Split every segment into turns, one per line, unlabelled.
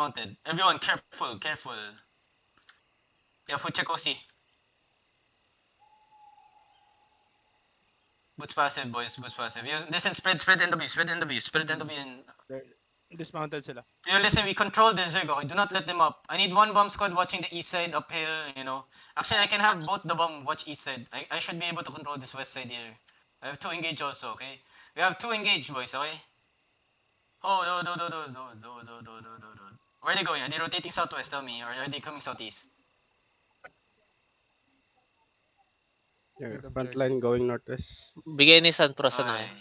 Mounted. Everyone, careful, careful. Careful, check OC. Boots passive, boys. Boots passive. Listen, spread NW, spread NW, spread NW.
Dismounted sila.
Listen, we control the Zerg, okay? Do not let them up. I need one bomb squad watching the east side uphill, you know. Actually, I can have both the bomb watch east side. I should be able to control this west side here. I have 2 engage also, okay? We have 2 engage, boys, okay? Oh, do. Where are they going? Are they rotating southwest? Tell me. Or are they coming southeast?
Yeah, front line going northwest.
Bigay ni San Prosa na
Okay.
kayo.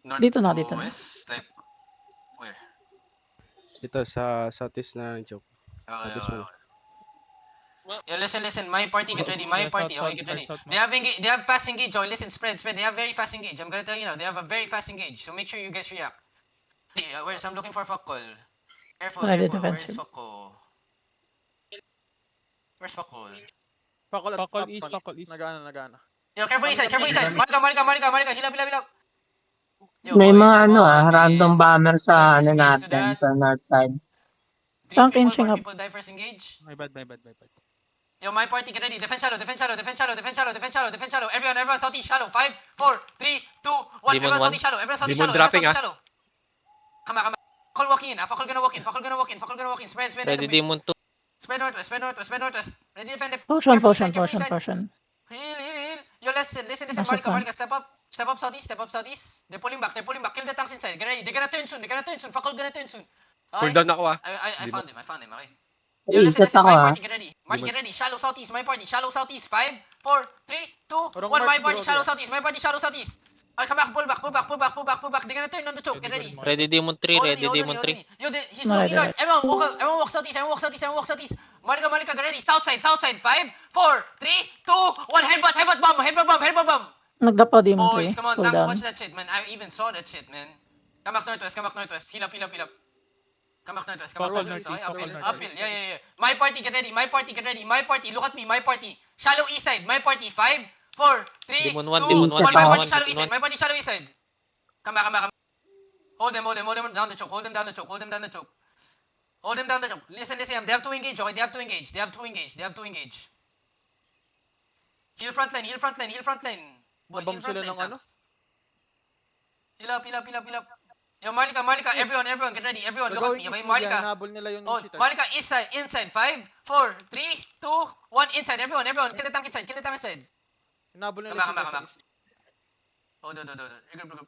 North
Dito na,
to
dito na.
west? Like, where?
Ito sa southeast na joke.
Okay,
Southeast
okay,
mo.
okay. Yeah, listen. My party, get ready. My
Yeah,
party,
south,
okay, get
south,
ready.
south,
They have engage. They have fast engage. Oh, listen, spread. They have very fast engage. I'm gonna tell you now. They have a very fast engage. So make sure you guys react. Yeah, where's? I'm looking for Fakol. Careful,
Ready
careful. Where's
defensive.
Fakol? Where's Fakol?
Fakol east. Nagana.
Yo, careful inside. Marika. Heal up. Yo,
May
boys,
mga
come
ano
on,
random
man.
bomber sa
Dive
ano
first engage to
natin,
that.
sa north side.
3
Tank
people,
inching
4
up.
people die first engage.
My bad.
Yo, my party, get ready. Defense shallow. Everyone, southeast shallow. 5, 4, 3, 2, 1.
Demon
Everyone
one.
southeast shallow.
Demon dropping,
Shallow. Come on. Fakol walking in. Fakol gonna walk in. Spread.
Ready Demon 2.
Spread northwest. Ready defend.
Potion.
Careful inside. Heal. Yo, listen.
Nasa front.
Marika, step up southeast. They're pulling back. Kill the tanks inside. Get ready. They're gonna turn soon. Fakol gonna turn soon.
Cool down ako ah.
I
Demon.
found him. Okay. Yo, listen.
Reset ako
My
ah.
party, get ready. Get ready. Shallow southeast. My party. 5, 4, 3, 2, 1.
Wrong
My
mark,
party.
bro,
Shallow southeast. Okay, come back. Pull back. They're gonna turn on the choke. Get ready.
Ready Demon 3.
Hold
Ready
on,
Demon 3.
Yo, he's
No,
looking
ready,
north. Everyone walk southeast. Marika, get ready. South side. 5, 4, 3, 2, 1. Headbutt bomb.
Nagdapa Demon
Boys,
3.
come on,
Cool
tanks,
down.
watch that shit, man. I even saw that shit, man. Come back northwest. Heal up. Come back northwest.
Forward
Okay,
northeast.
uphill. Yeah. My party, get ready. Look at me, my party. Shallow east side. My party. 5, 4, 3,
Demon
2,
one,
1.
Demon
one,
My
Demon
party
one,
shallow
Demon
east side.
one.
My party shallow east side. Come back. Hold them down the choke. Hold them down the choke. Listen. They have to engage. Okay, they have to engage. Heal front line. Boys,
Nabang
heal front
sila
line.
ng ano?
tanks. Heal up. Yo, Marika, everyone, get ready. Everyone, look at me. Okay, Marika.
Hinabol nila yung
Oh,
cheaters.
Marika, inside. 5, 4, 3, 2, 1. Inside, everyone. Kill the tank inside.
Hinabol nila
Come back.
yung cheaters.
Oh, no. Regroup.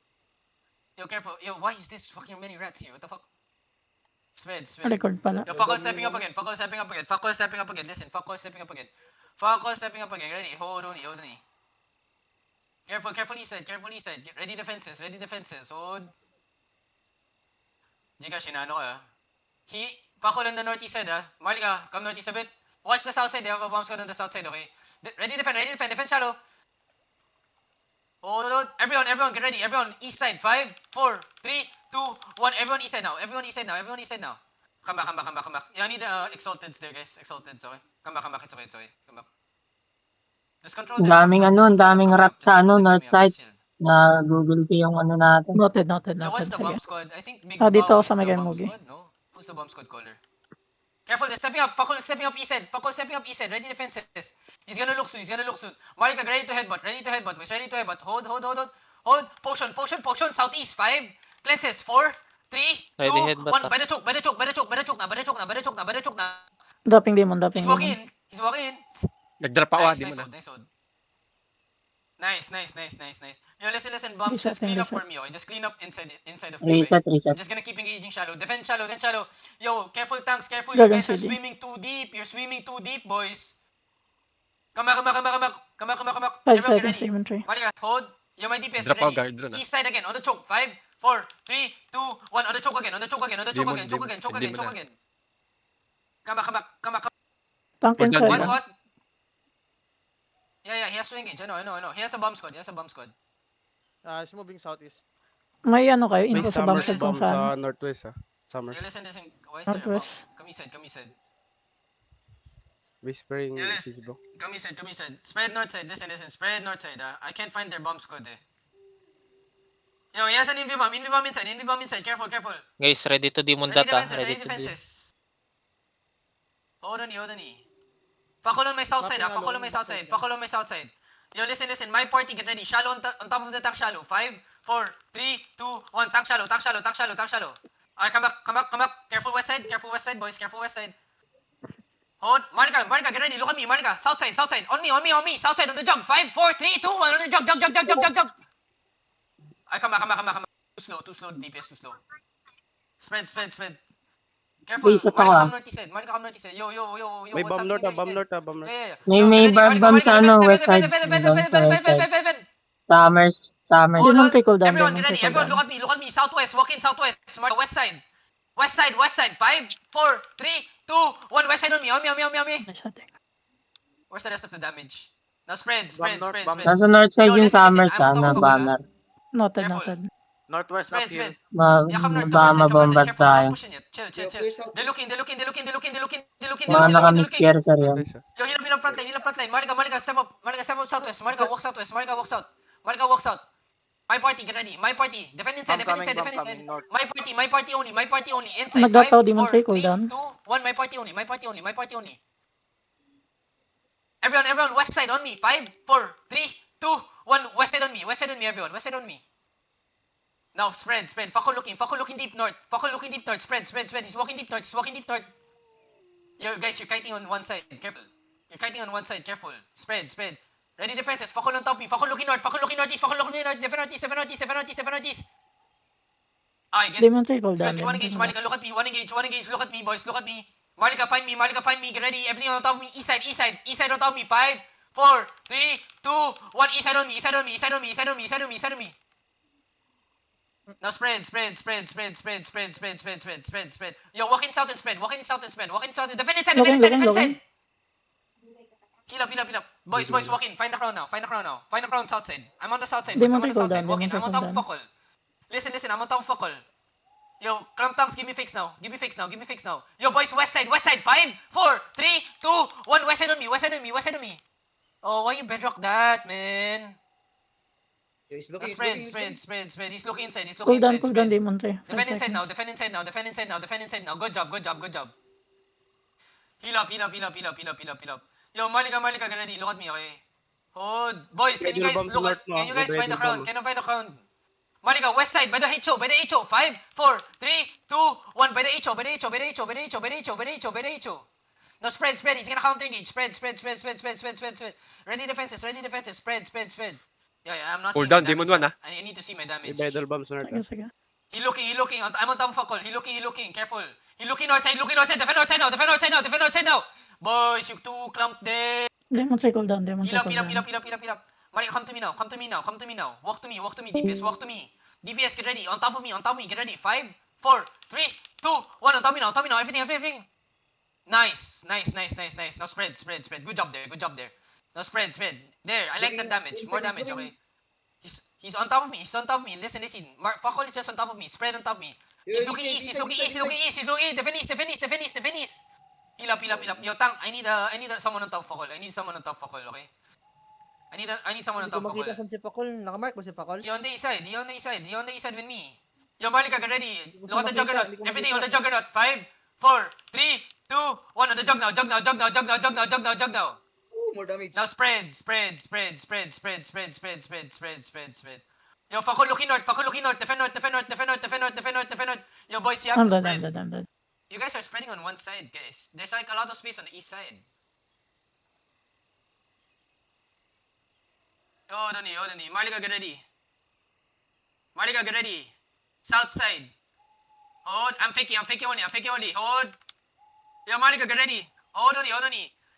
Yo, careful. Yo, why is this fucking many rats here? What the fuck? Spread.
Record pala.
Yo, Fakol stepping up again. Listen, Fakol stepping up again. Ready? Hold on. Careful east side. Ready defenses. Hold. Jika, sinano ka. Fakol on the northeast side, ha? Marika, come northeast a bit. Watch the south side. They have a bomb squad on the south side, okay? Ready defend. Defend shallow. Oh, no. Everyone, get ready. Everyone, east side. 5, 4, 3, 2, 1. Everyone east side now. Come back. Yeah, I need exalteds there, guys. Exalteds, okay? Come back. It's okay. Come back. Just control them.
Daming rat sa
Come back.
north side. Na Google ko yung ano natin.
Noted.
Yo, what's the
Sige.
bomb squad? I think Big
Dito
Bow
ako
is
sa
the
Miguel
bomb
Mugi.
squad, no? Who's the bomb squad caller? Careful, they're stepping up. Fakol stepping up east side. Ready defenses. He's gonna look soon. Marika, ready to headbutt. Hold. Potion. Southeast. 5. Cleanses. 4, 3, 2,
Ready headbutt,
1.
ah.
By the choke na.
Dropping Demon.
He's walking in.
Nag-drop ako ah,
Nice,
Demon ah.
nice hold. Nice. Yo, listen, bombs, just
Reset,
clean up
reset.
for me, okay? Just clean up inside of me,
Reset.
I'm just gonna keep engaging shallow. Defend shallow. Yo, careful tanks, careful.
Dragon
You guys are
CD.
swimming too deep. You're swimming too deep, boys. Come back.
5
Everyone get
seconds,
ready.
Demon 3.
Marika, hold. Yo, my DPS,
Drop
get
ako
ready.
guard doon ah.
East side again, on the choke. 5, 4, 3, 2, 1. On the choke again. Choke
Demon
again. Come back.
Tank
Hold on,
inside.
Demon.
What? Yeah, he has to engage. I know. He has a bomb squad.
He's moving southeast.
May ano kayo?
May
Info sa
summer
bomb shed
bomb
kung saan.
sa northwest ah. Summer.
Yo, listen. Why is there a bomb?
Northwest.
Come east side.
Whispering
Yes.
Sisbo.
Come east side. Spread north side. Listen. Spread north side. I can't find their bomb squad eh. Yo, he has an invi bomb inside. Careful.
Guys, ready to Demon
Ready
that ah.
defenses.
Ready to Demon.
defenses. Hold on, hold on. Fakol on my south side,
Mapping
Fakol on
alone,
my south side.
backside.
Fakol on my south side. Yo, listen. My party, get ready. Shallow on top of the tank shallow. 5, 4, 3, 2, 1. Tank shallow. Alright, come back. Careful west side, boys. Careful west side. Hold. Monica, get ready. Look at me, Monica. South side. On me. South side on the jump. 5, 4, 3, 2, 1. On the jump. Alright, come back. Too slow. DPS too slow. Spread. Careful.
Base
Monica,
ako,
come north east side. Yo.
May
What's
bomb
happening?
lord,
Guys, guys?
bomb lord.
Yeah.
May
Yo,
may
get ready.
bomb sa ano,
defend.
west side. Doon sa west side. Summers.
Hold
Demon
on.
trickle down,
Everyone,
demon
get ready.
trickle
Everyone,
down.
look at me. Southwest. Walk in southwest. Smart. West side. 5, 4, 3, 2, 1. West side on me.
Nice attack.
Where's the rest of the damage? Now spread.
Nasa north side
Yo,
yung
listen.
Summers,
I'm on top
na
of a
bomber.
Noted,
Careful.
noted.
Northwest
Spread.
uphill.
Yeah, come north
Baka
side.
mabombat
Careful, don't
tayo.
push in yet. Chill. They're looking.
Baka nakamiss piercer yun.
Northeast.
Yo, heal up front line. Marika, step up southwest. Marika, walk south. My party, get ready. Defend inside.
North.
My party only. Inside.
Nagdataw,
5,
demon
4,
trickle
3,
down.
2, 1. My party only. Everyone, west side on me. 5, 4, 3, 2, 1. West side on me, everyone. West side on me. Now, spread. Fakol looking deep north. Spread. He's walking deep north. Yo, guys, you're kiting on one side. Careful. Spread. Ready defenses. Fakol on top me. Fakol looking north. Defend northeast. Ay, get.
Demon trickle down,
One
demon
engage,
trickle down.
Monica. Look at me. Look at me, boys. Monica, find me. Get ready. Everything on top of me. East side on top of me. 5, 4, 3, 2, 1. East side on me. Now spread. Yo, walk in south and spread. Defend inside. Heal up. Boys, walk in. Find the crown now. South side. I'm on the south side. boys. I'm
Demon
on the
trickle
south side.
down,
Walk in.
demon
I'm on top of
trickle
Fakol. Listen. I'm on top of Fakol. Yo, clamp tanks, give me fix now. Yo, boys, west side. 5, 4, 3, 2, 1. West side on me. Oh, why you bedrock that, man?
He's
Now
looking.
spread. He's looking inside.
Cool down,
Spread.
demon 3. 5
Defend inside now.
seconds.
Defend inside now. Good job. Heal up. Yo, Malika, get ready. Look at me, okay? Hold. Boys, can you guys look at... Can you guys find the crown? Malika, west side, by the HO. 5, 4, 3, 2, 1. By the HO. No, spread. He's gonna counter engage. Spread. Ready defenses. Spread. Yeah, I'm not
Hold
seeing
down,
my
Demon
damage.
1 ah.
I need to see my
May
damage.
Bedel bombs north.
Sige.
He looking. I'm on top of Fakol. He looking. Careful. He looking north side. Defend north side now. Boys, you two clumped there.
Demon trickle down, demon
Heal up.
trickle down.
Marika, come to me now. Walk to me. DPS, get ready. On top of me. Get ready. 5, 4, 3, 2, 1. On top of me now. Everything. Nice. Now spread. Good job there. Now spread. There. I like that damage. More damage, okay? He's on top of me. Listen. Fakol is just on top of me. Spread on top of me. He's looking east. Defend east. Heal up. Yo, tank, I need someone on top Fakol. Okay? I need someone on
Hindi ko
top
makita
Fakol.
saan si Pakol. Nakamark ba si Pakol?
He on the east side with me. Yo, Malika, get ready.
Hindi ko
Look at the
makita,
juggernaut.
hindi ko
Everything
makita.
on the juggernaut. 5, 4, 3, 2, 1. On the jug now.
Oh, more damage.
Now spread. Yo, Fakol looking north. Defend north. Yo, boys, you have
I'm
to
dead,
spread.
I'm dead.
You guys are spreading on one side, guys. There's like a lot of space on the east side. Hold on. Malika, get ready. South side. Hold. I'm faking only. Hold. Yo, Malika, get ready. Hold on.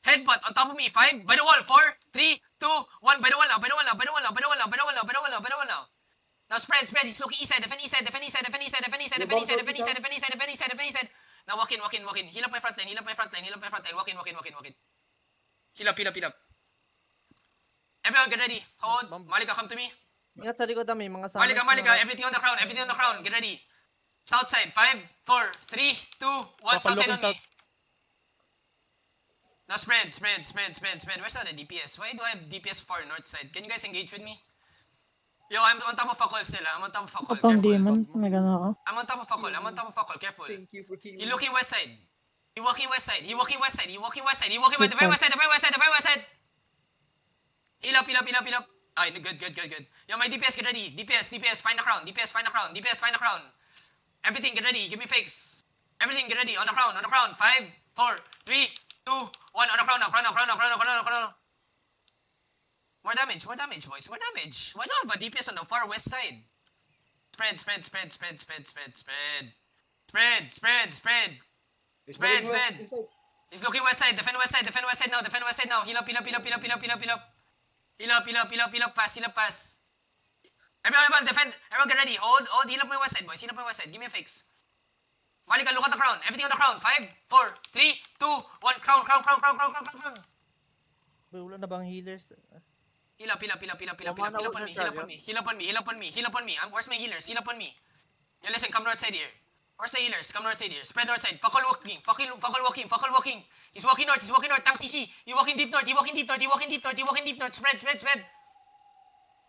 Headbutt on top of me. 5, by the wall. 4, 3, 2, 1. By the wall now. Now spread. He's looking east side. Defend east side. Now walk in. Heal up my front line. Walk in. Heal up. Everyone get ready. Hold. Malika, come to me.
Ingat sa likod may mga summers.
Malika. Everything on the crown. Get ready. South side. 5, 4, 3, 2, 1. South side on me. Now spread. Where's the DPS? Why do I have DPS far north side? Can you guys engage with me? Yo, I'm on top of Fakol still.
Kapang demon, may gano'n ako.
I'm on top of Fakol. Careful.
Thank you for killing
He looking west side. He walking west side. He walking west side. He walking west side. He walking west. The very west side. The very west side. The very west side. Heal up. Heal up. Heal up. Heal up. Alright, good, good, good, good. Yo, my DPS, get ready. DPS, DPS, find the crown. DPS, find the crown. DPS, find the crown. Everything, get ready. Give me fakes. Everything, get ready. On the crown. On the crown. 5, 4, 3, 2, 1. On the crown. On crown. On crown. On crown. On crown. On crown. More damage. More damage, boys. More damage. Why not? But DPS on the far west side. Spread, spread, spread, spread, spread, spread, spread. Spread, spread, spread. Spread, spread. He's looking west side. Defend west side. Defend west side now. Defend west side now. Heal up, heal up, heal up, heal up, heal up, heal up, heal up. Heal up, heal up, heal up, heal up, fast, heal up, fast. Everyone, defend. Everyone get ready. Hold, heal up my west side, boys. Heal up my west side. Give me a fix. Malika, look at the crown. Everything on the crown. 5, 4, 3, 2, 1. Crown, crown, crown, crown, crown, crown, crown, crown.
Bro, wala na bang healers?
Heal up, heal up, heal up, heal up, heal up, heal up, heal up on me, heal up on me, heal up on me, heal up on me, heal up on me. Where's my healers? Heal up on me. Yeah, listen, come north side here. Where's the healers? Come north side here. Spread north side. Fakal walking. Fakal walking. Fakal walking. He's walking north. He's walking north. Tank CC. He walking deep north. He walking deep north. He walking deep north. He walking deep north. Spread, spread, spread.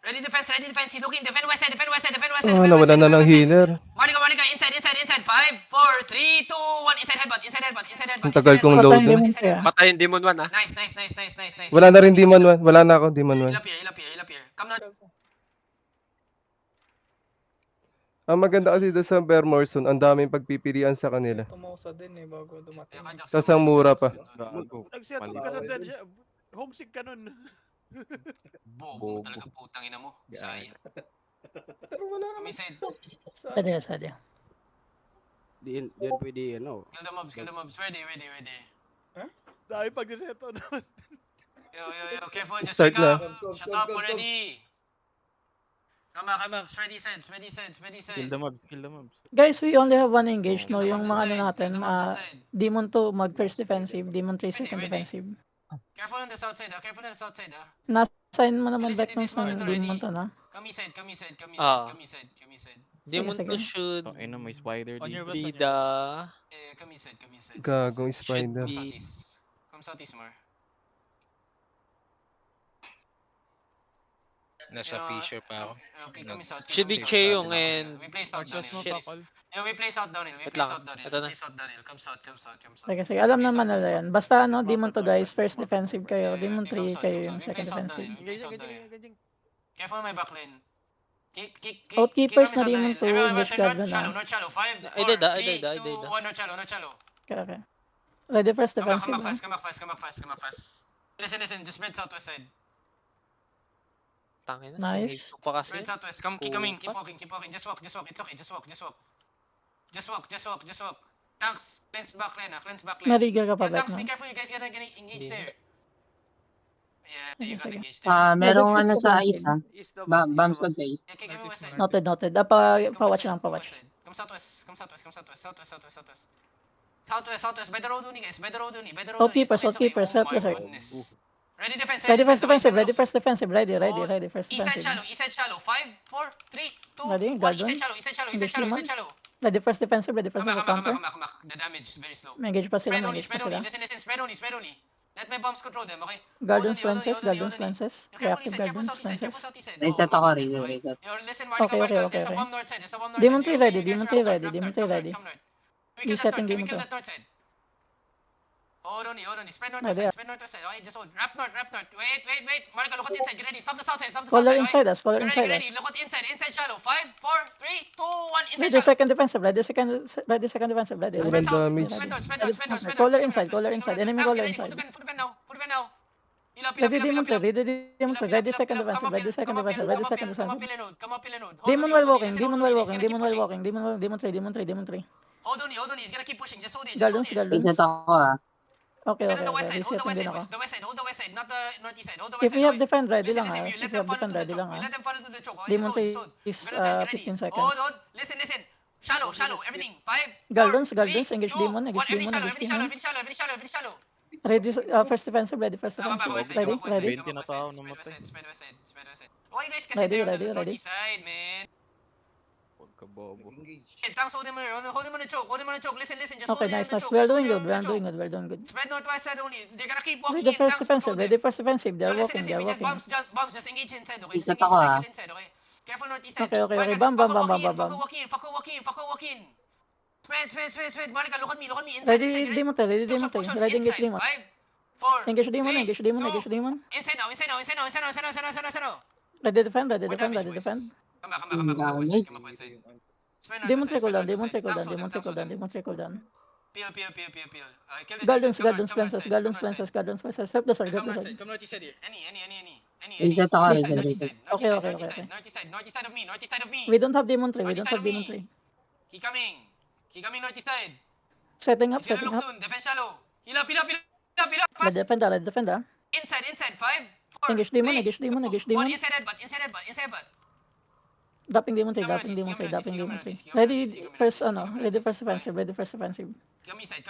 Ready defense. Ready defense. He's looking. Defend west side. Defend west side. Defend west side.
Nawala na ng healer.
Malika, Malika. Inside, inside, inside. 5, 4, 3, 2, 1. Inside headbutt. Inside headbutt. Inside headbutt.
Ang tagal kong
Patay
load
yung
dun.
demon kaya.
Patayin Demon 1 ah.
Nice, nice, nice, nice, nice, nice.
Wala na rin Demon 1. Wala na ako Demon 1.
Heal up here. Heal up here. Heal up here. Come north.
Ang maganda kasi doon sa Bermorson, ang daming pagpipilian sa kanila.
Tumausa din eh bago dumating.
Tas ang mura pa.
Nag-settle ka sa dead siya. Homesick ka nun.
Bobo talaga putang ina mo. Saya.
Pero wala naman.
Kumisid.
Sadya, sadya.
Di yan pwede, ano.
Kill the mobs. Kill the mobs. Ready, ready, ready.
Dahil pag-settle nun.
Yo, careful. Just
Start
pick
na.
up. Shut up already. Come back. Ready sets.
Kill the mobs.
Guys, we only have one engage, no? Yung mga ano natin,
Kill the mobs inside.
Demon 2 mag first defensive, Demon 3 second
Ready.
defensive.
Careful on the south side, Careful on the south side,
Sign mo naman
Listen,
backgrounds
this
ng
moment
Demon
already.
2 na.
Come inside.
Ah.
Come inside.
Demon
sige.
2 should
may spider
be the...
Come inside.
Gagong spider.
Should be-
Come southeast more.
Nasa
You know,
Fisher pa ako.
Okay, come south.
Should be
come
Cheong
south.
and...
We play south downhill.
Shit.
We play south downhill.
Wait lang. Ito na.
Come south.
Sige, alam
Play
naman
south
nila yan. Basta ano, Demon 2 guys, first defensive kayo, Demon 3 kayo yung
We play
second
south
defensive.
downhill. We play south downhill. Careful on my backline. Kick
Outkeepers
kami
na
south
Demon
downhill.
2,
Everyone
English
turn north,
Goblin
shallow,
na.
north shallow. 5, 4,
I did that,
3, 2, 1, north shallow.
Okay. Ready first
Come
defensive
back
na.
fast. Listen, just spread southwest side.
Tangin na.
Nice.
sinigto pa kasi.
Spread southwest. Keep coming. Keep
Puta.
walking. Just walk. It's okay. Just walk. Tanks, cleanse back lane.
Nariga ka pa,
Tanks, be
backgrounds.
careful. You guys gotta get engaged
Hindi.
there. Yeah, you got
Sige.
engaged there.
Merong
Ready,
ano
first
sa
defensive.
isa. Bomb squad sa isa.
Yeah, kick him west side.
Noted. Pa-watch lang, pa-watch.
Come southwest. Southwest. By the road only, guys.
Outkeepers,
It's okay.
help us,
Oh my
sir.
goodness. Ready defense.
Ready first defensive,
Wait,
first defensive. Ready first
East side
defensive.
shallow. 5, 4, 3, 2,
Ready,
1.
guard
East
doon.
side shallow.
English demon. Ready first defensive,
Come back.
counter.
The damage is very slow.
May engage pa sila,
Spread only. Listen. Spread only. Let my bombs control them, okay?
Guardians
Hold on,
lenses.
You careful
Reactive
east side, careful
guardians
south east side,
lenses.
careful south east side.
Reset ako, reset.
Yo, listen, Marika,
Okay.
there's a bomb north side.
Demon
You
3 ready,
guys
Demon
wrap
3 ready,
north,
Demon
wrap
3
north,
ready.
come north. We
Resetting
kill
Demon
that
2.
north side. Hold on. Spread north
Ready,
side. Okay, just hold. Wrap north. Wait. Marika, look at the inside. Get ready. Stop the south side.
Caller
okay?
inside us,
Get ready. Look at the inside. Inside shallow. 5, 4, 3, 2, 1. Inside
Ready
shallow.
second defensive, ready second defensive, ready.
Sobrang
Spread south.
damage.
Spread north.
Caller inside, enemy
Get
caller
ready.
inside.
Full defend now. Heal up.
Ready Demon 3, ready second defensive, ready second defensive.
Come up in and hold.
Demon while walking,
Demon
Demon 3.
Hold on, he's gonna keep pushing. Just hold it.
Guardians.
Reset ako
Okay.
Hold the west side,
Resetting din ako.
hold the west side, not the northeast side. Hold the
If
west
we
side.
have defend ready lang
Listen,
ha.
you
If
let
we
them
have
follow to
defend
the
ready
choke.
lang
You
ha.
let them follow to the choke. Okay,
Demon
just
3 is
Get ready.
15 seconds.
Hold. Listen. Shallow. Everything. 5,
Guardians,
4, 3,
engage
2,
demon,
1.
engage demon.
Everything shallow.
Ready first defensive, ready first defensive. Ready.
Spread west side. Why you guys kasi
Ready,
they're on
ready.
the northeast side, man? Tanks, hold him on the choke. Listen. Just hold
Okay,
him on
nice.
the choke.
We're
Just hold
doing
him
good.
on the choke.
We're doing good.
Spread northwest side only. They're gonna keep walking
Ready
in.
first
Tanks, control
defensive.
them.
They're
Listen,
walking.
we just bombs, just engage inside, okay? Just
Reset
engage
ako,
inside, okay? Careful northeast side.
Okay.
Marika,
Bam.
Fucko walk in.
Bam.
Fucko walk in. Spread. Monica, look at me. Inside,
Ready
inside.
demon tayo, ready demon tayo. Ready engage demon.
5, 4,
Engage demon,
3,
engage demon,
2,
engage demon.
Inside now.
Ready defend, ready
More
defend,
damage,
ready
boys.
defend.
Come back. Come up west side. Spread north
Demon
west side,
trickle down,
spread
demon
north west
trickle
side.
down, demon trickle down, demon trickle down.
Peel. Kill this
Gardens,
inside.
gardens, cleanses, gardens, cleanses, gardens, cleanses. Help the side, help
Come
the
north
side.
side. Come north east side here. Any.
Reset ako,
North
reset,
east
reset.
side.
Okay.
North east side of me.
We don't have demon 3, we
North
don't
east
have
side of
demon
me.
3.
Keep coming north east side.
Setting up,
He's gonna
setting
look
up.
soon. Defend shallow. Heal up.
Ready
Fast.
defend, ready defend.
Inside. 5, 4,
Engage demon,
3,
engage demon,
2,
engage
1.
demon.
Inside headbutt.
Dropping demon 3,
Come
dropping
on,
demon 3,
notice,
dropping
come
demon
on,
3.
notice, come on,
Ready
notice, come on,
first,
notice, come on,
ready
notice.
first offensive, ready first offensive.
Come east side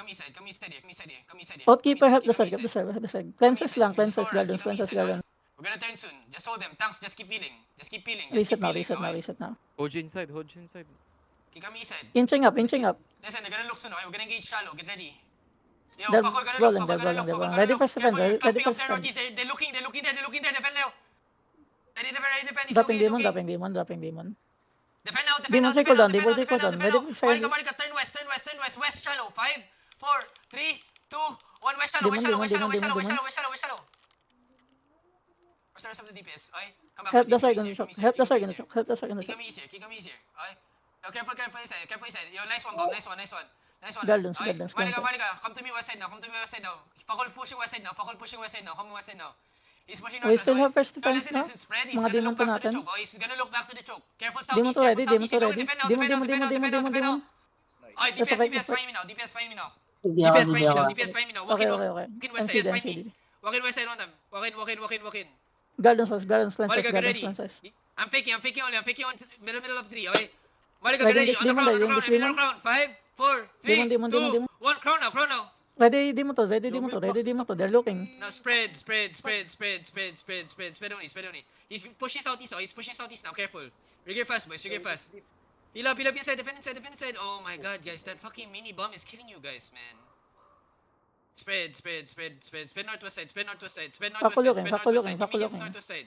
here.
Outkeeper, help the
Come
side,
east
help the side. Cleanses lang, cleanses, gardens, cleanses, gardens.
We're gonna turn soon. Just hold them. Tanks, just keep peeling.
Reset now, reset now, reset now.
Hold you inside, hold you inside.
Come east side.
Inching up, inching up.
Listen, they're gonna look soon, okay? We're gonna engage shallow. Get ready. Yo,
They're
Fakol gonna
rolling,
look.
they're rolling, they're rolling. Ready first
Careful,
offense,
you're
ready
camping up
first
there
offense.
northeast. They're looking there. Defend now. Ready, defend. It's
Dropping
okay,
demon,
it's okay.
dropping demon, dropping demon.
Defend now.
Demon trickle down, demon trickle down. Ready
Defend
for
now. Monica, turn west. West shallow. 5, 4, 3, 2, 1. West shallow.
Demon.
Where's the rest of the DPS? Okay? Come back.
Help the
northeast,
side
come
on the
east
choke,
here,
help the
come
side on
east
the
here.
choke, help the side on the
Keep
choke.
them easier. Okay? Yo, careful inside. Yo, nice one, Bob. Nice one.
Gardens,
Okay?
gardens,
Monica,
cleanses.
come to me west side now. Fakol pushing west side now. Come west side now. He's pushing
We
northwest.
still have first
Yo,
defense,
listen,
no?
spread. He's
Mga
gonna
demon
look
pa
back to the
natin.
choke. Oh, he's gonna look back to the choke. Careful
Demon
southeast.
to ready, demon to
Yo,
ready.
defend now.
Demon.
Ay,
That's a fight,
DPS, find me now.
Hindi ako, hindi ako.
DPS, find me now. Walk
Okay.
in west side,
NCD,
just find me.
NCD.
Walk in west side on them. Walk in.
Gardens, cleanses,
Monica, get
gardens,
ready.
cleanses.
I'm faking only. I'm faking on middle of 3, okay? Monica,
Ready,
get ready.
engage
On the
demon,
ground,
ready, engage demon.
5, 4, 3,
Demon.
2, 1. Crown now.
Ready demon to, they're looking.
Now spread only. He's pushing southeast now, careful. Regear fast, boys, Heal up inside, defend inside. Oh my god, guys, that fucking mini bomb is killing you guys, man. Spread northwest side.
Pakulukin.
Give me heals northwest side.